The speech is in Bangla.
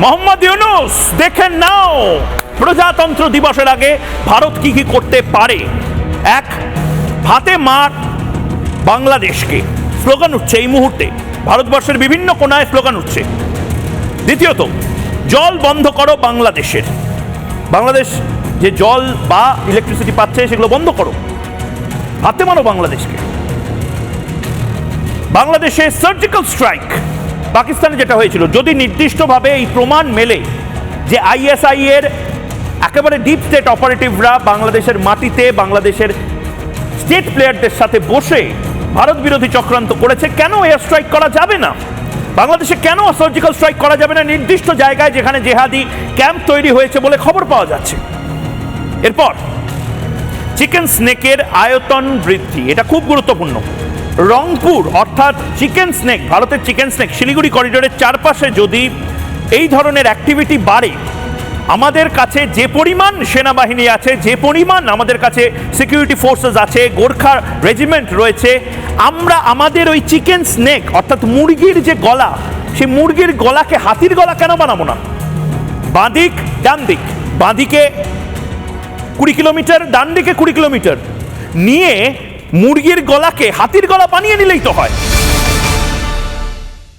মোহাম্মদ ইউনূস দেখে নাও প্রজাতন্ত্র দিবসের আগে ভারত কি কি করতে পারে। এক, ভাতে মার বাংলাদেশকে, স্লোগান উঠছে এই মুহূর্তে, ভারতবর্ষের বিভিন্ন কোনায় স্লোগান উঠছে। দ্বিতীয়ত, জল বন্ধ করো বাংলাদেশের, বাংলাদেশ যে জল বা ইলেকট্রিসিটি পাচ্ছে সেগুলো বন্ধ করো, হাতে মারো বাংলাদেশকে। বাংলাদেশে সার্জিক্যাল স্ট্রাইক, পাকিস্তানে যেটা হয়েছিল, যদি নির্দিষ্টভাবে এই প্রমাণ মেলে যে আইএসআই এর একেবারে ডিপ স্টেট অপারেটিভরা বাংলাদেশের মাটিতে বাংলাদেশের স্টেট প্লেয়ারদের সাথে বসে ভারত বিরোধী চক্রান্ত করেছে, কেন এয়ার স্ট্রাইক করা যাবে না? বাংলাদেশে কেন সার্জিক্যাল স্ট্রাইক করা যাবে না নির্দিষ্ট জায়গায় যেখানে জেহাদি ক্যাম্প তৈরি হয়েছে বলে খবর পাওয়া যাচ্ছে? এরপর চিকেন স্নেকের আয়তন বৃদ্ধি, এটা খুব গুরুত্বপূর্ণ। রংপুর অর্থাৎ চিকেন স্নেক, ভারতের চিকেন স্নেক শিলিগুড়ি করিডোরের চারপাশে যদি এই ধরনের অ্যাক্টিভিটি বাড়ে, আমাদের কাছে যে পরিমাণ সেনাবাহিনী আছে, যে পরিমাণ আমাদের কাছে সিকিউরিটি ফোর্সেস আছে, গোর্খা রেজিমেন্ট রয়েছে, আমরা আমাদের ওই চিকেন স্নেক অর্থাৎ মুরগির যে গলা, সেই মুরগির গলাকে হাতির গলা কেন বানাবো না? বাঁদিক ডান দিক, বাঁদিকে 20 কিলোমিটার, ডান দিকে 20 কিলোমিটার নিয়ে মুরগির গলাকে হাতির গলা বানিয়ে নিলেই তো হয়।